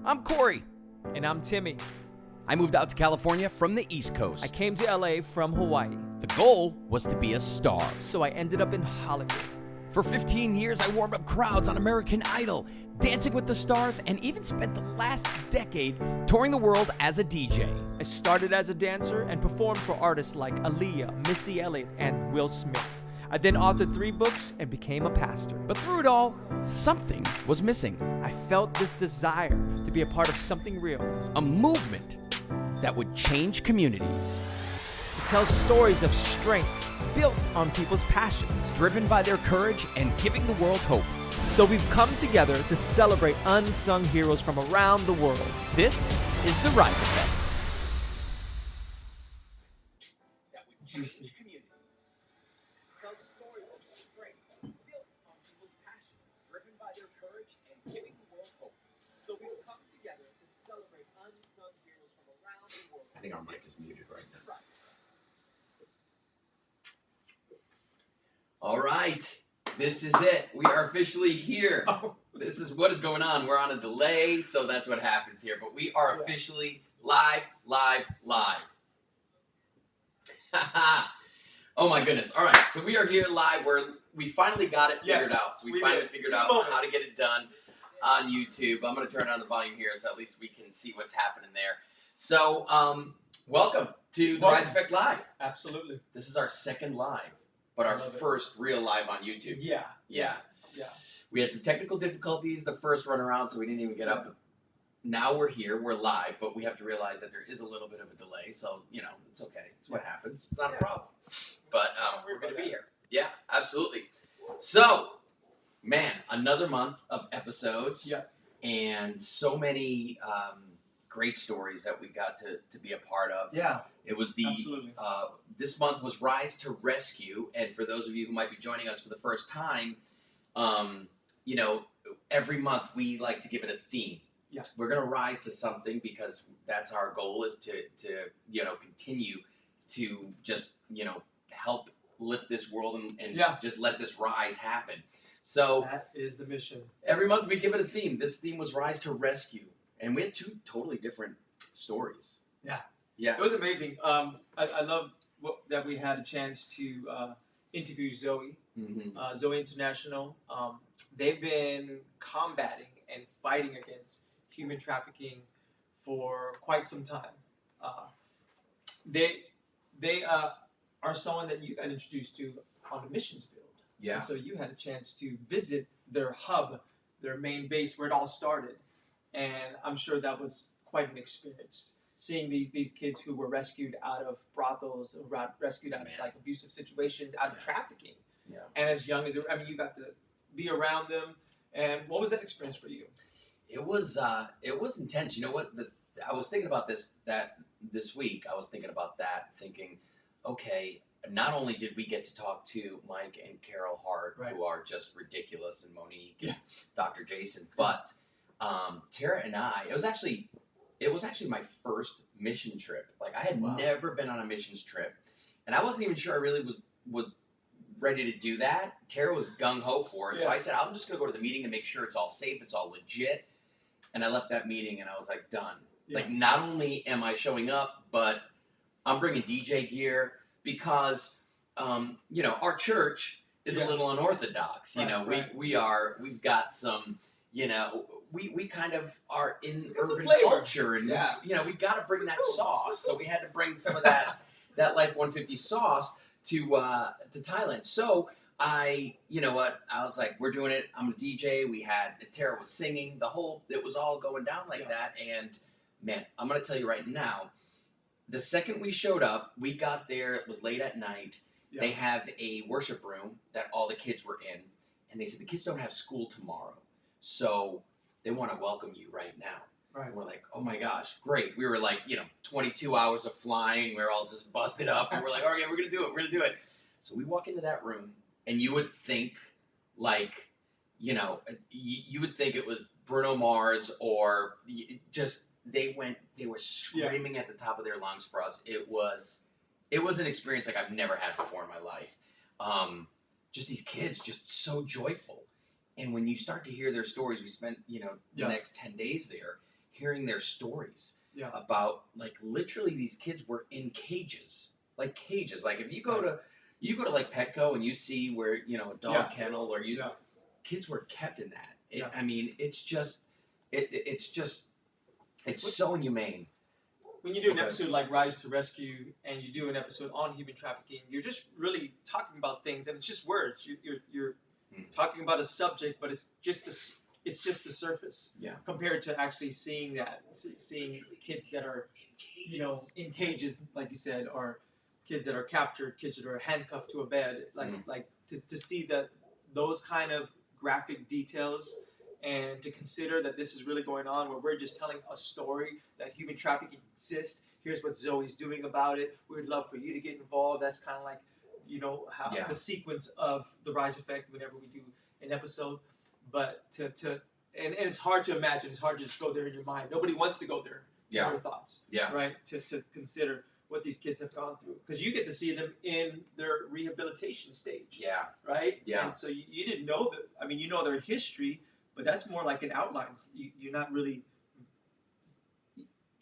I'm Cory. And I'm Tymme. I moved out to California from the East Coast. I came to LA from Hawaii. The goal was to be a star. So I ended up in Hollywood. For 15 years, I warmed up crowds on American Idol, Dancing with the Stars, and even spent the last decade touring the world as a DJ. I started as a dancer and performed for artists like Aaliyah, Missy Elliott, and Will Smith. I then authored 3 books and became a pastor. But through it all, something was missing. I felt this desire to be a part of something real. A movement that would change communities. To tell stories of strength built on people's passions. Driven by their courage and giving the world hope. So we've come together to celebrate unsung heroes from around the world. This is the Rise Effect. That would change communities. Tell stories of strength built on people's passions. Driven by their courage and giving the world hope. So we've come together to celebrate unsung heroes from around the world. I think our mic is muted right now. All right, this is it. We are officially here. This is what is going on. We're on a delay, so that's what happens here. But we are officially live. Oh my goodness. All right, so we are here live. We finally got it figured out. So we finally figured out how to get it done on YouTube. I'm going to turn on the volume here so at least we can see what's happening there. So welcome to the Rise Effect Live. Absolutely. This is our second live. But our first real live on YouTube. Yeah. We had some technical difficulties the first run around, so we didn't even get up. Now we're here, we're live, but we have to realize that there is a little bit of a delay, so, it's okay. It's what happens. It's not a problem. But we're going to be here. Yeah, absolutely. So, man, another month of episodes. Yeah. And so many great stories that we got to be a part of. Yeah. It was this month was Rise to Rescue, and for those of you who might be joining us for the first time, every month we like to give it a theme. Yes. We're going to rise to something because that's our goal is to continue to just, help lift this world and just let this rise happen. So that is the mission. Every month we give it a theme. This theme was Rise to Rescue, and we had 2 totally different stories. Yeah. It was amazing. I love that we had a chance to interview Zoe. Mm-hmm. Zoe International. They've been combating and fighting against human trafficking for quite some time. They are someone that you got introduced to on the missions field. Yeah. And so you had a chance to visit their hub, their main base where it all started. And I'm sure that was quite an experience. Seeing these kids who were rescued out of brothels, rescued out of abusive situations, out of trafficking. Yeah. And as young as you got to be around them. And what was that experience for you? It was intense. You know what? I was thinking about this week. I was thinking about that, thinking, okay, not only did we get to talk to Mike and Carol Hart, who are just ridiculous, and Monique and Dr. Jason, but Tara and I, it was actually my first mission trip. Like, I had never been on a missions trip, and I wasn't even sure I really was ready to do that. Tara was gung-ho for it, so I said, I'm just going to go to the meeting to make sure it's all safe, it's all legit, and I left that meeting, and I was like, done. Yeah. Like, not only am I showing up, but I'm bringing DJ gear, because, our church is a little unorthodox. We've got some, we kind of are in urban culture, and we got to bring that sauce. So we had to bring some of that Life 150 sauce to Thailand. So I was like, we're doing it. I'm a DJ. Tara was singing. It was all going down like that. And man, I'm gonna tell you right now, the second we showed up, we got there. It was late at night. Yeah. They have a worship room that all the kids were in, and they said the kids don't have school tomorrow, so they want to welcome you right now. Right. And we're like, oh my gosh, great. We were like, 22 hours of flying. We were all just busted up, and we're like, okay, we're gonna do it. So we walk into that room, and you would think, like, you would think it was Bruno Mars, or just they were screaming at the top of their lungs for us. It was an experience like I've never had before in my life. Just these kids, just so joyful. And when you start to hear their stories, we spent, the next 10 days there, hearing their stories Yeah. about like literally these kids were in cages, like cages. Like if you go to like Petco and you see where a dog kennel or kids were kept in that. I mean, it's just it's so inhumane. When you do an episode like Rise to Rescue and you do an episode on human trafficking, you're just really talking about things, and it's just words. You're talking about a subject, but it's just the surface. Yeah. Compared to actually seeing kids that are, in cages, like you said, or kids that are captured, kids that are handcuffed to a bed, like to see those kind of graphic details. And to consider that this is really going on, where we're just telling a story that human trafficking exists. Here's what Zoe's doing about it. We would love for you to get involved. That's kind of like, how the sequence of the Rise Effect whenever we do an episode. But and it's hard to imagine. It's hard to just go there in your mind. Nobody wants to go there. Their thoughts. Yeah. Right. To consider what these kids have gone through, because you get to see them in their rehabilitation stage. Yeah. Right. Yeah. And so you didn't know that. I mean, their history. But that's more like an outline. You're not really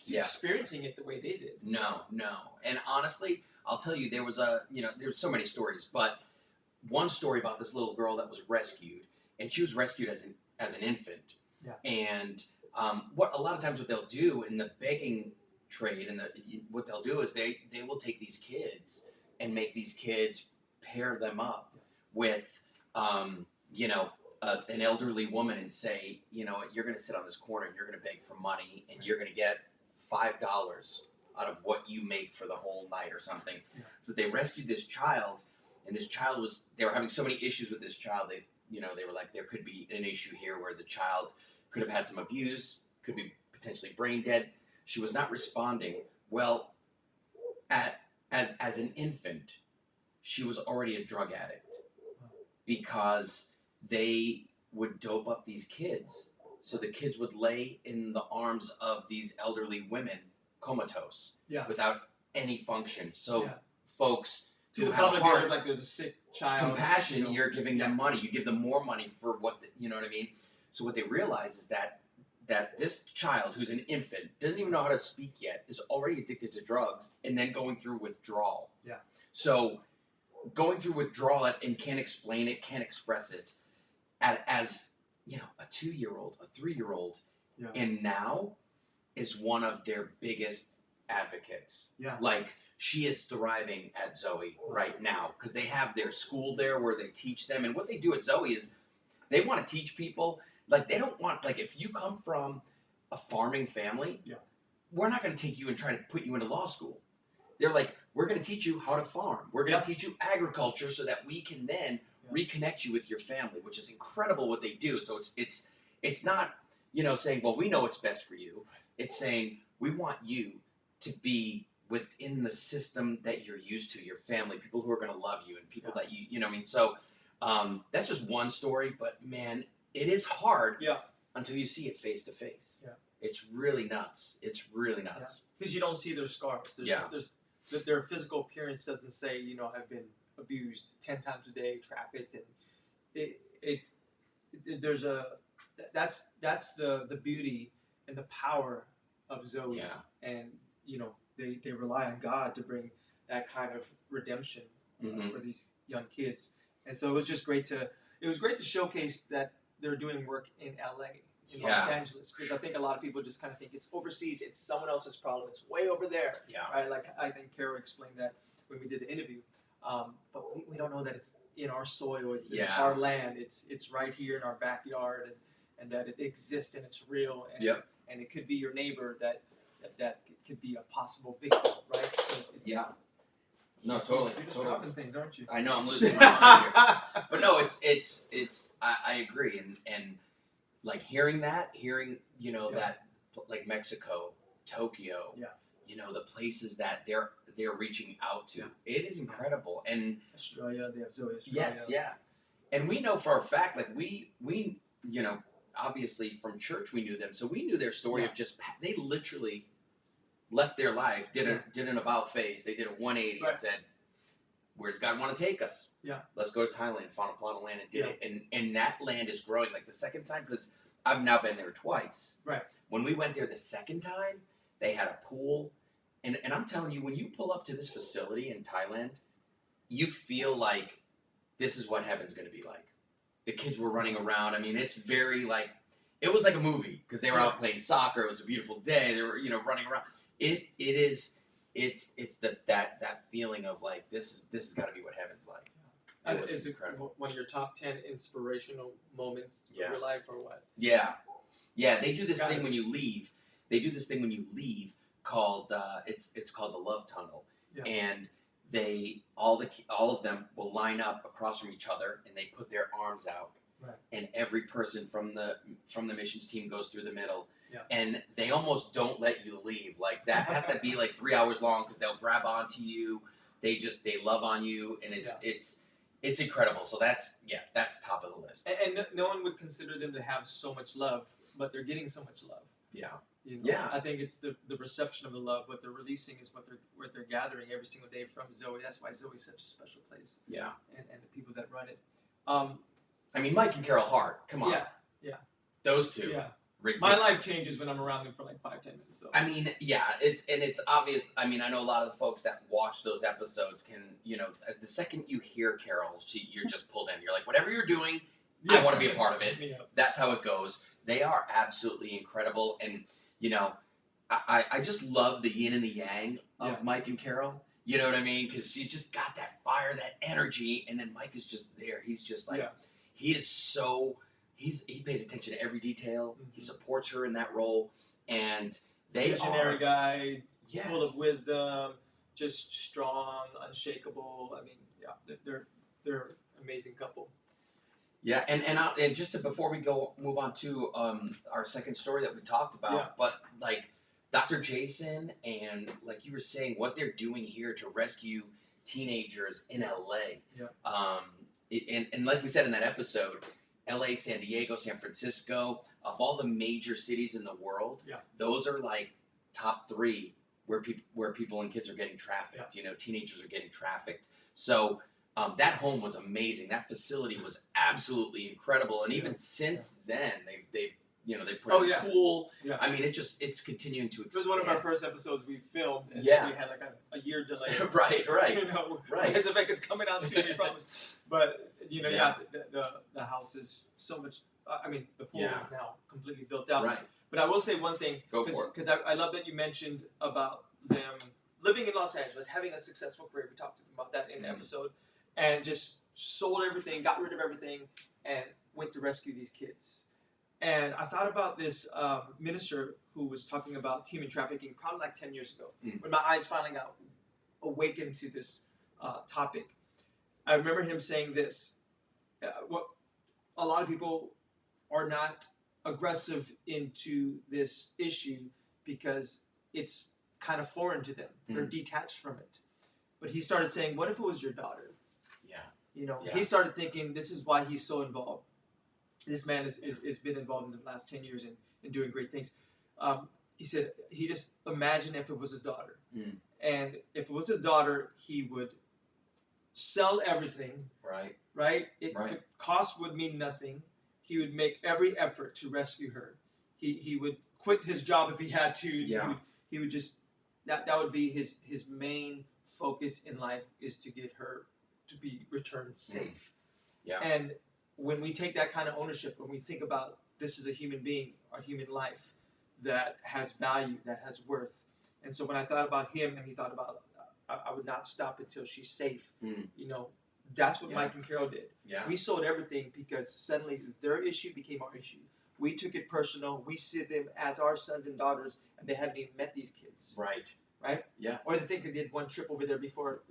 experiencing it the way they did. No. And honestly, I'll tell you, there was there's so many stories, but one story about this little girl that was rescued, and she was rescued as an infant. Yeah. And what a lot of times what they'll do in the begging trade, and what they'll do is they will take these kids and make these kids pair them up with an elderly woman and say, you're going to sit on this corner and you're going to beg for money and you're going to get $5 out of what you make for the whole night or something. Yeah. So they rescued this child, and this child they were having so many issues with this child. They were like, there could be an issue here where the child could have had some abuse, could be potentially brain dead. She was not responding. Well, as an infant, she was already a drug addict because they would dope up these kids. So the kids would lay in the arms of these elderly women, comatose, without any function. So folks who have a heart, like there's a sick child, compassion, you're giving them money. You give them more money for what, you know what I mean? So what they realize is that this child, who's an infant, doesn't even know how to speak yet, is already addicted to drugs and then going through withdrawal. Yeah. So going through withdrawal and can't explain it, can't express it, as a 2-year-old, a 3-year-old, and now is one of their biggest advocates. Yeah. Like, she is thriving at Zoe right now because they have their school there where they teach them. And what they do at Zoe is they want to teach people. Like, they don't want, like, if you come from a farming family, we're not going to take you and try to put you into law school. They're like, we're going to teach you how to farm. We're going to teach you agriculture so that we can then reconnect you with your family, which is incredible what they do. So it's not, saying, well, we know what's best for you. It's saying, we want you to be within the system that you're used to, your family, people who are going to love you and people that you know what I mean? So that's just one story, but man, it is hard until you see it face to face. Yeah. It's really nuts. It's really nuts. Because you don't see their scars. Their physical appearance doesn't say, I've been abused 10 times a day, trafficked, and that's the beauty and the power of Zoe. Yeah. And they rely on God to bring that kind of redemption for these young kids. And so it was just great to showcase that they're doing work in LA, in Los Angeles, because I think a lot of people just kind of think it's overseas, it's someone else's problem, it's way over there. Yeah. Right? Like I think Carol explained that when we did the interview. But we don't know that it's in our soil, it's in our land, it's right here in our backyard, and that it exists and it's real, and it could be your neighbor that could be a possible victim, right? So No, totally. You're just dropping things, aren't you? I know, I'm losing my mind here. But no, it's I agree, and like hearing that, that like Mexico, Tokyo, the places that they're reaching out to, it is incredible. And Australia, they have Zoe Australia. Yes, yeah. And we know for a fact, like we obviously from church we knew them, so we knew their story of just they literally left their life, did an about face, they did a 180 and said, where does God want to take us? Yeah. Let's go to Thailand, found a plot of land and did it. And that land is growing. Like the second time, because I've now been there twice. Right. When we went there the second time, they had a pool. And I'm telling you, when you pull up to this facility in Thailand, you feel like this is what heaven's going to be like. The kids were running around. I mean, it's very like, it was like a movie because they were out playing soccer. It was a beautiful day. They were, running around. It's that feeling of like, this has got to be what heaven's like. It was incredible. One of your top 10 inspirational moments of your life, or what? Yeah. They do this thing when you leave. Called it's called the Love Tunnel, and all of them will line up across from each other, and they put their arms out, and every person from the missions team goes through the middle, and they almost don't let you leave. Like that has to be like 3 hours long because they'll grab onto you. They love on you, and it's incredible. So that's top of the list. And no one would consider them to have so much love, but they're getting so much love. Yeah. I think it's the reception of the love. What they're releasing is what they're gathering every single day from Zoe. That's why Zoe's such a special place. Yeah. And the people that run it. I mean, Mike and Carol Hart. Come on. Yeah. Those two. Yeah. Ridiculous. My life changes when I'm around them for like 5-10 minutes. So. I mean, it's obvious. I mean, I know a lot of the folks that watch those episodes can, the second you hear Carol, you're just pulled in. You're like, whatever you're doing, I want to be a part of it. That's how it goes. They are absolutely incredible, and I just love the yin and the yang of Mike and Carol. You know what I mean? Because she's just got that fire, that energy, and then Mike is just there. He's just like, he is so, he pays attention to every detail. Mm-hmm. He supports her in that role, and they visionary guy, full of wisdom, just strong, unshakable. I mean, they're an amazing couple. Yeah, and just before we move on to our second story that we talked about, but like Dr. Jason and like you were saying, what they're doing here to rescue teenagers in LA. Yeah. And like we said in that episode, LA, San Diego, San Francisco, of all the major cities in the world, those are like top 3 where people and kids are getting trafficked. Teenagers are getting trafficked. So. That home was amazing. That facility was absolutely incredible, and even since then, they've put in a pool. Yeah. I mean, it's continuing to expand. It was one of our first episodes we filmed, and we had like a year delay. Right. Right. Is coming out soon, we promise. But the house is so much. I mean, the pool is now completely built out. Right. But I will say one thing. Go for it. Because I love that you mentioned about them living in Los Angeles, having a successful career. We talked about that in the episode. And just sold everything, got rid of everything, and went to rescue these kids. And I thought about this minister who was talking about human trafficking probably like 10 years ago, when my eyes finally got awakened to this topic. I remember him saying this, what a lot of people are not aggressive into this issue because it's kind of foreign to them. They're detached from it. But he started saying, what if it was your daughter? He started thinking, this is why he's so involved. This man has been involved in the last 10 years in doing great things. He said he just imagined if it was his daughter. And if it was his daughter, he would sell everything. Right? The cost would mean nothing. He would make every effort to rescue her. He would quit his job if he had to. He would just, that would be his main focus in life, is to get her to be returned safe. And when we take that kind of ownership, when we think about this is a human being, a human life that has value, that has worth. And so when I thought about him and he thought about I would not stop until she's safe, that's what Mike and Carol did. We sold everything because suddenly their issue became our issue. We took it personal. We see them as our sons and daughters, and they haven't even met these kids. Right? Yeah. Or they think they did one trip over there before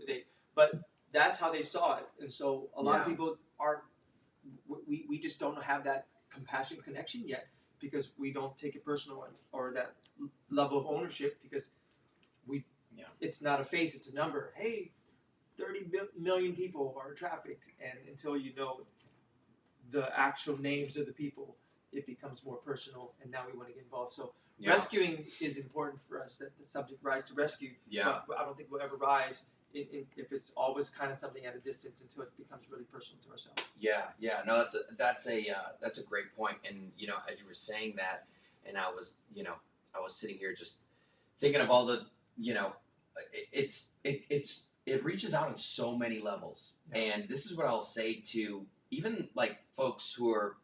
but that's how they saw it. And so a lot of people we just don't have that compassion connection yet, because we don't take it personal or that level of ownership, because it's not a face, it's a number. Hey, 30 million people are trafficked, and until you know the actual names of the people, it becomes more personal, and now we want to get involved. So rescuing is important for us, that the subject rise to rescue. But I don't think we'll ever rise if it's always kind of something at a distance until it becomes really personal to ourselves. Yeah. No, that's a great point. And as you were saying that, and I was sitting here just thinking of all the it reaches out on so many levels. Yeah. And this is what I'll say to even like folks who are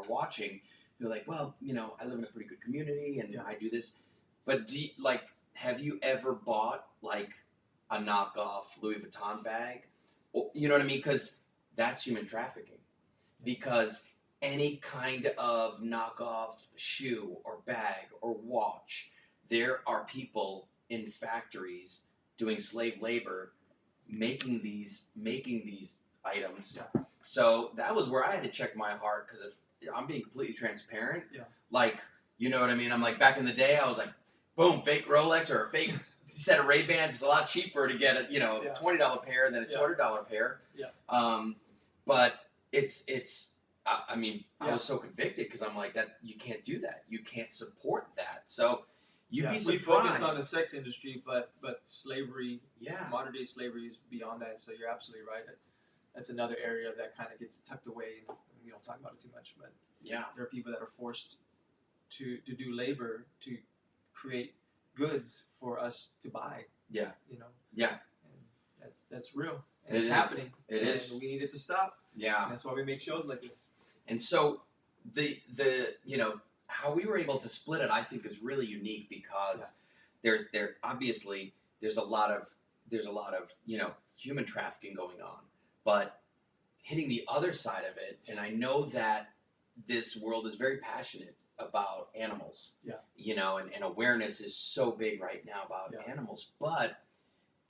watching, who are like, well, I live in a pretty good community and I do this, but have you ever bought like a knockoff Louis Vuitton bag? You know what I mean? Because that's human trafficking. Because any kind of knockoff shoe or bag or watch, there are people in factories doing slave labor making these items. Yeah. So that was where I had to check my heart, because if I'm being completely transparent, like, you know what I mean? I'm like, back in the day, I was like, boom, fake Rolex or a fake set of Ray-Bans. It's a lot cheaper to get a $20 pair than a $200 pair. Yeah. But I was so convicted, because I'm like, that you can't do that. You can't support that. So you'd be surprised. We focused on the sex industry, but slavery, modern day slavery is beyond that. So you're absolutely right. That's another area that kind of gets tucked away, and we don't talk about it too much. But there are people that are forced to do labor to create goods for us to buy. Yeah. And that's real. And it's happening. It is. And we need it to stop. Yeah. And that's why we make shows like this. And so the how we were able to split it, I think, is really unique, because there's a lot of human trafficking going on, but hitting the other side of it. And I know that this world is very passionate about animals. And awareness is so big right now about animals, but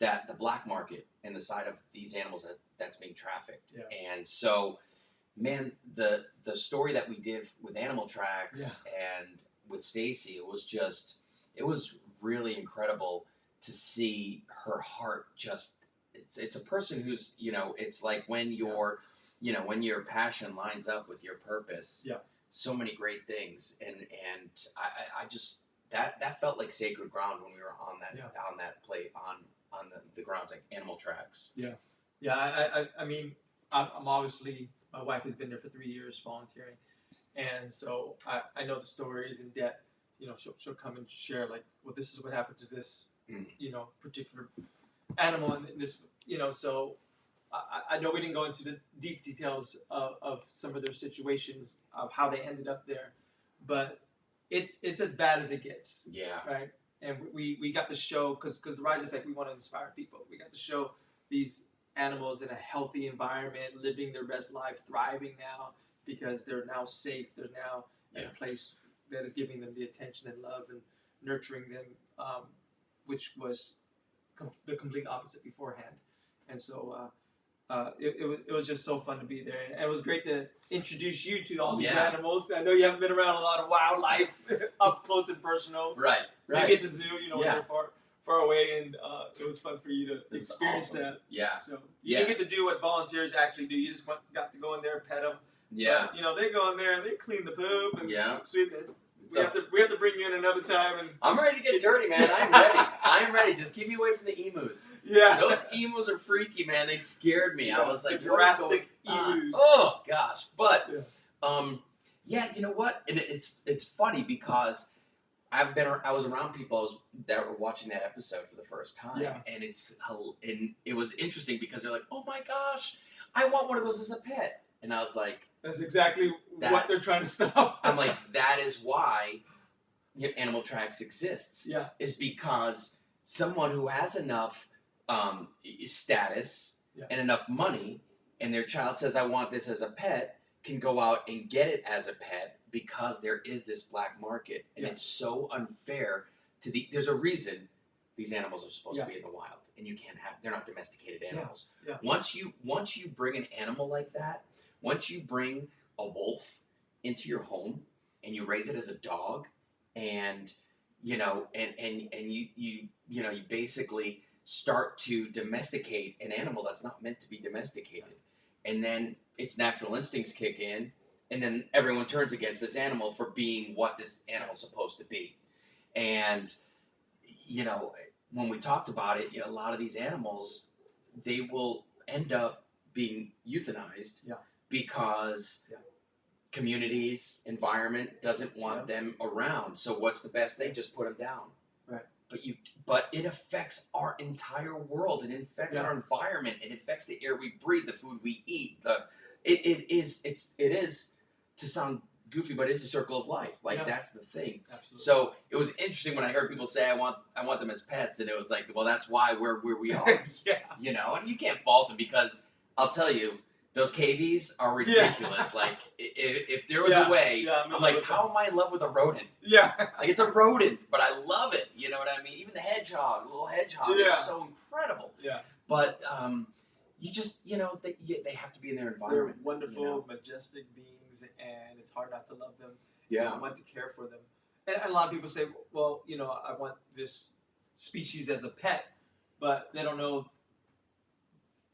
that the black market and the side of these animals that's being trafficked. And so, man, the story that we did with Animal Tracks and with Stacy, it was really incredible to see her heart. It's a person who's, it's like when when your passion lines up with your purpose, so many great things. And I just, that felt like sacred ground when we were on that plate, on the grounds, like Animal Tracks. I mean, I'm obviously, my wife has been there for 3 years volunteering, and so I know the stories in depth. She'll come and share, like, well, this is what happened to this particular animal, and this, so I know we didn't go into the deep details of some of their situations, of how they ended up there, but it's as bad as it gets. Right. And we got to show, because the Rise Effect, we want to inspire people. We got to show these animals in a healthy environment, living their best life, thriving now, because they're now safe. They're now in a place that is giving them the attention and love and nurturing them, which was the complete opposite beforehand. And so it was just so fun to be there. And it was great to introduce you to all these animals. I know you haven't been around a lot of wildlife up close and personal. Right. Maybe at the zoo, when they're far away, and it was fun for you to experience that. So you didn't get to do what volunteers actually do. You just got to go in there, pet them. But, they go in there and they clean the poop and sweep it. We have to bring you in another time. And I'm ready to get dirty, man. I'm ready. Just keep me away from the emus. Those emus are freaky, man. They scared me. I was like, Jurassic emus. Oh gosh, but you know what? And it's funny, because I was around people that were watching that episode for the first time, and it was interesting, because they're like, oh my gosh, I want one of those as a pet, and I was like, that's exactly what they're trying to stop. I'm like, that is why Animal Tracks exists. Is because someone who has enough status and enough money, and their child says, I want this as a pet, can go out and get it as a pet, because there is this black market, and it's so unfair to there's a reason these animals are supposed to be in the wild, and they're not domesticated animals. Once you bring an animal like that, once you bring a wolf into your home and you raise it as a dog, and you basically start to domesticate an animal that's not meant to be domesticated, and then its natural instincts kick in, and then everyone turns against this animal for being what this animal's supposed to be. And when we talked about it, a lot of these animals, they will end up being euthanized because communities, environment doesn't want them around. So what's the best thing? Just put them down. Right. But it affects our entire world. It affects our environment. It affects the air we breathe, the food we eat. It is to sound goofy, but it's a circle of life. Like that's the thing. Absolutely. So it was interesting when I heard people say I want them as pets, and it was like, well, that's why we're where we are. And you can't fault them because I'll tell you, those KVs are ridiculous. Like if there was a way, I'm like, how am I in love with a rodent? Like it's a rodent, but I love it. You know what I mean? Even the hedgehog, the little hedgehog, is so incredible. But you just, they have to be in their environment. They're wonderful, majestic beings, and it's hard not to love them. Yeah. Want to care for them. And a lot of people say, well, I want this species as a pet, but they don't know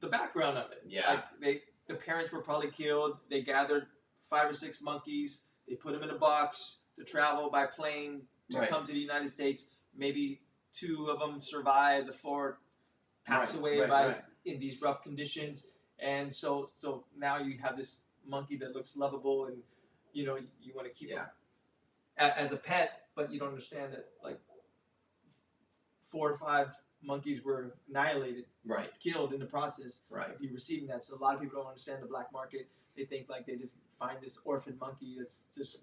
the background of it. Yeah. Like the parents were probably killed. They gathered 5 or 6 monkeys. They put them in a box to travel by plane to come to the United States. Maybe 2 of them survived. The 4 passed away in these rough conditions. And so now you have this monkey that looks lovable, and you want to keep him as a pet, but you don't understand that like 4 or 5 monkeys were annihilated, killed in the process of you receiving that. So a lot of people don't understand the black market. They think like they just find this orphan monkey that's just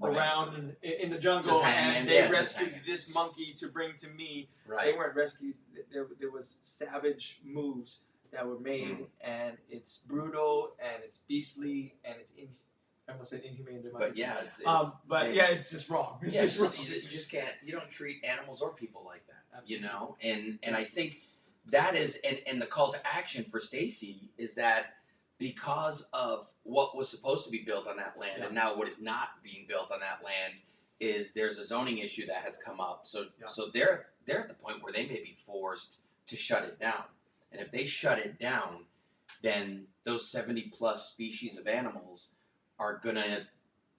around in the jungle, and they rescued this monkey to bring to me. They weren't rescued. There was savage moves that were made, and it's brutal, and it's beastly, and it's I almost said inhumane. But it's just wrong. It's just wrong. You just can't. You don't treat animals or people like that. Absolutely. And I think that is and the call to action for Stacy is that because of what was supposed to be built on that land and now what is not being built on that land is there's a zoning issue that has come up. So they're at the point where they may be forced to shut it down. And if they shut it down, then those 70 plus species of animals are gonna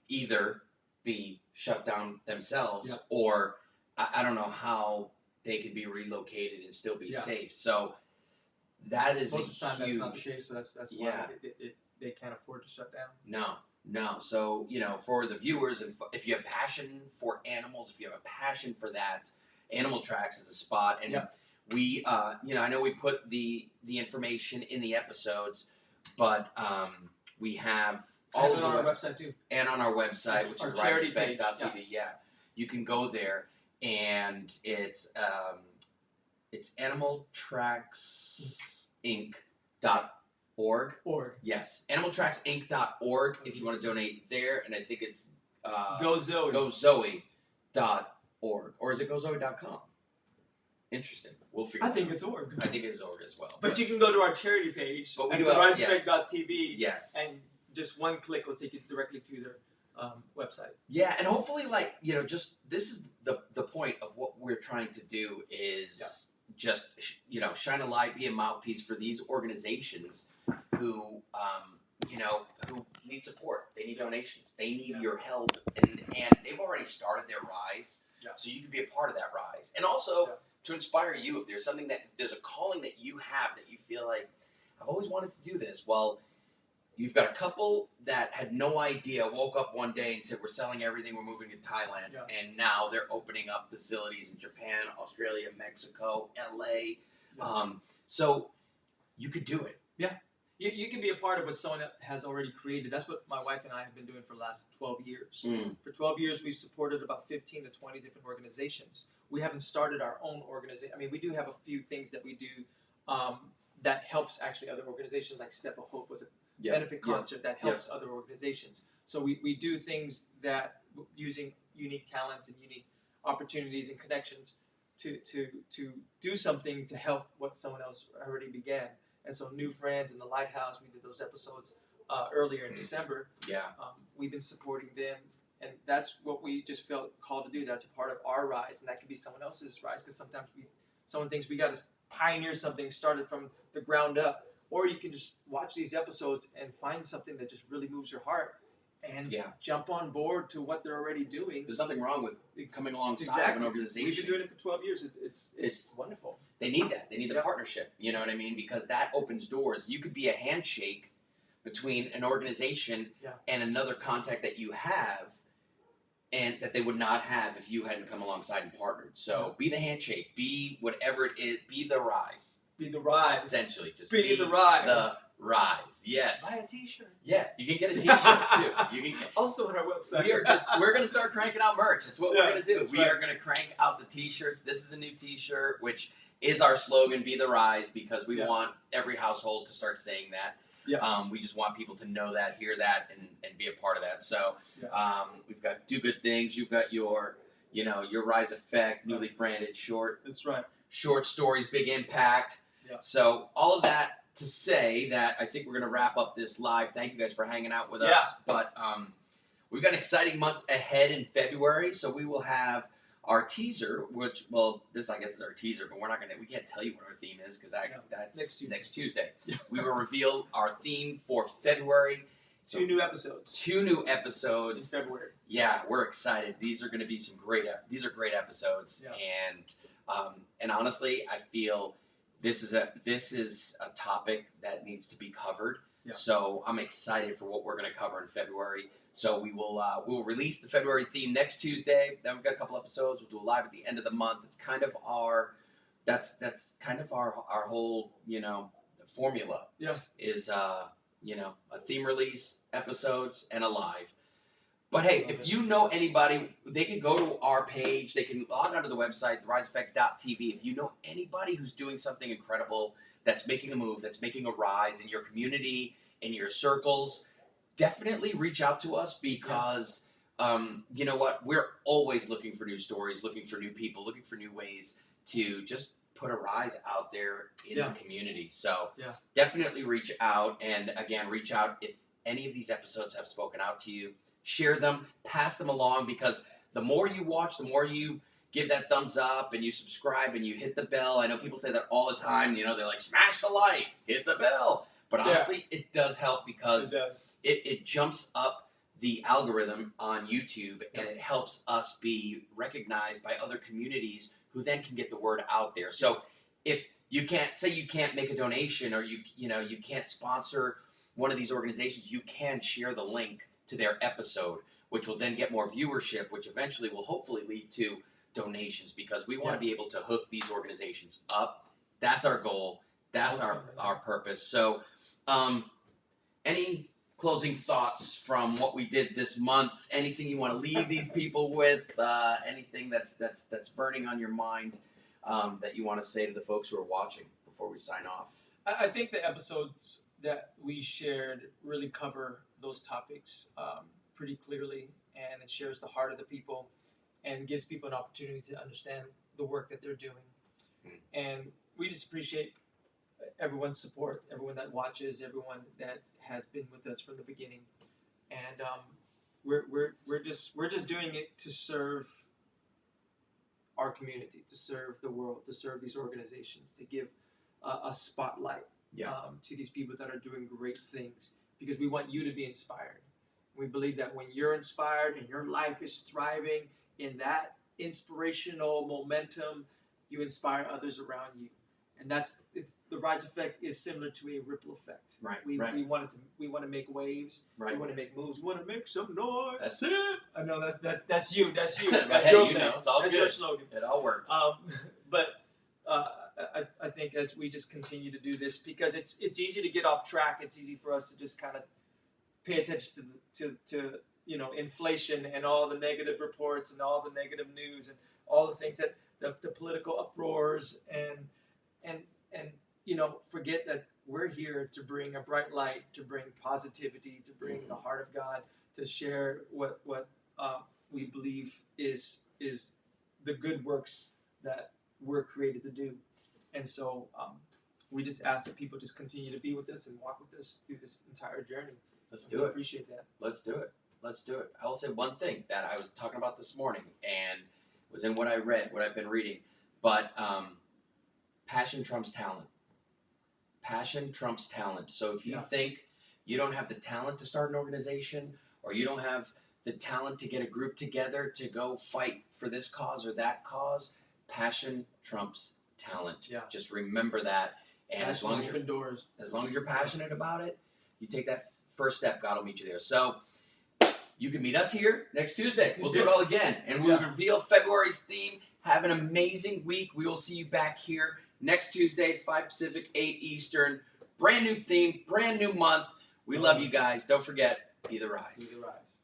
either be shut down themselves or I don't know how they could be relocated and still be safe. So that is most of the time huge. That's not the case. So that's why they can't afford to shut down. No. So for the viewers, and if you have passion for animals, if you have a passion for that, Animal Tracks is a spot. And we, I know we put the information in the episodes, but we have all of it on our website too, and on our website, which is riseeffect.tv. You can go there, and it's animaltracksinc.org. Yes, animaltracksinc.org if you want to donate there, and I think it's gozoe.org, or is it gozoe.com? Interesting. We'll figure. I think it's org. I think it's org as well. But you can go to our charity page. But we do riseeffect.tv. Yes. And just one click will take you directly to their website. Yeah, and hopefully, just this is the point of what we're trying to do is just shine a light, be a mouthpiece for these organizations who who need support. They need donations. They need your help, and they've already started their rise. So you can be a part of that rise, and also to inspire you. If there's something there's a calling that you have that you feel like I've always wanted to do this. Well, you've got a couple that had no idea, woke up one day and said, we're selling everything, we're moving to Thailand. And now they're opening up facilities in Japan, Australia, Mexico, LA. So you could do it. Yeah. You can be a part of what someone has already created. That's what my wife and I have been doing for the last 12 years. For 12 years, we've supported about 15 to 20 different organizations. We haven't started our own organization. I mean, we do have a few things that we do that helps actually other organizations, like Step of Hope was a benefit concert that helps other organizations. So we do things that using unique talents and unique opportunities and connections to do something to help what someone else already began. And so New Friends and the Lighthouse, we did those episodes earlier in December. We've been supporting them, and that's what we just felt called to do. That's a part of our rise, and that could be someone else's rise, because sometimes someone thinks we got to pioneer something, start it from the ground up. Or you can just watch these episodes and find something that just really moves your heart and Yeah. jump on board to what they're already doing. There's nothing wrong with coming alongside of an organization. We've been doing it for 12 years. It's wonderful. They need that. They need the partnership. You know what I mean? Because that opens doors. You could be a handshake between an organization and another contact that you have, and that they would not have if you hadn't come alongside and partnered. So be the handshake. Be whatever it is. Be the rise. Be the rise. Essentially, just be the rise. The rise. Yes. Buy a T-shirt. Yeah, you can get a T-shirt too. You can also on our website. We're gonna start cranking out merch. That's what we're gonna do. We right. are gonna crank out the T-shirts. This is a new T-shirt, which is our slogan, "Be the Rise," because we want every household to start saying that. Yeah. We just want people to know that, hear that, and be a part of that. So we've got Do Good Things. You've got your Rise Effect, newly branded short. That's right. Short stories, big impact. Yeah. So all of that to say that I think we're going to wrap up this live. Thank you guys for hanging out with us. But we've got an exciting month ahead in February. So we will have our teaser, which, this I guess is our teaser, but we can't tell you what our theme is because that's next Tuesday. We will reveal our theme for February. So 2 new episodes. 2 new episodes in February. Yeah, we're excited. These are going to be great episodes. And honestly, I feel this is a topic that needs to be covered. Yeah. So I'm excited for what we're going to cover in February. So we'll release the February theme next Tuesday. Then we've got a couple episodes. We'll do a live at the end of the month. It's kind of that's kind of our whole formula. Yeah. Is a theme release, episodes, and a live. But hey, if you know anybody, they can go to our page. They can log onto the website, theriseeffect.tv. If you know anybody who's doing something incredible, that's making a move, that's making a rise in your community, in your circles, definitely reach out to us because, you know what? We're always looking for new stories, looking for new people, looking for new ways to just put a rise out there in the community. So definitely reach out. And again, reach out if any of these episodes have spoken out to you. Share them, pass them along, because the more you watch, the more you give that thumbs up and you subscribe and you hit the bell. I know people say that all the time. They're like, smash the like, hit the bell. But honestly, it does help because it jumps up the algorithm on YouTube and it helps us be recognized by other communities who then can get the word out there. So if you can't make a donation or you can't sponsor one of these organizations, you can share the link to their episode, which will then get more viewership, which eventually will hopefully lead to donations, because we want to be able to hook these organizations up. That's our goal. That's our purpose. So any closing thoughts from what we did this month? Anything you want to leave these people with? Anything that's burning on your mind that you want to say to the folks who are watching before we sign off? I think the episodes that we shared really cover those topics pretty clearly, and it shares the heart of the people and gives people an opportunity to understand the work that they're doing. And we just appreciate everyone's support, everyone that watches, everyone that has been with us from the beginning. And we're just doing it to serve our community, to serve the world, to serve these organizations, to give a spotlight to these people that are doing great things, because we want you to be inspired. We believe that when you're inspired and your life is thriving in that inspirational momentum, you inspire others around you. And the Rise Effect is similar to a ripple effect. Right. We want to make waves. Right. We want to make moves. We want to make some noise. That's it. I know that's you. That's you. That's your thing. It's all that's good. your slogan. It all works. But I think as we just continue to do this, because it's easy to get off track. It's easy for us to just kind of pay attention to inflation and all the negative reports and all the negative news and all the things that the political uproars and forget that we're here to bring a bright light, to bring positivity, to bring the heart of God, to share what we believe is the good works that we're created to do. And so we just ask that people just continue to be with us and walk with us through this entire journey. Let's do it. Appreciate that. Let's do it. I will say one thing that I was talking about this morning, and was in what I read, what I've been reading. But passion trumps talent. Passion trumps talent. So if you think you don't have the talent to start an organization, or you don't have the talent to get a group together to go fight for this cause or that cause, passion trumps talent. Yeah. Just remember that. And as long as you're passionate about it, you take that first step, God will meet you there. So you can meet us here next Tuesday. We'll do it all again. And we'll reveal February's theme. Have an amazing week. We will see you back here next Tuesday, 5 Pacific, 8 Eastern. Brand new theme, brand new month. We love you guys. Don't forget, be the rise. Be the rise.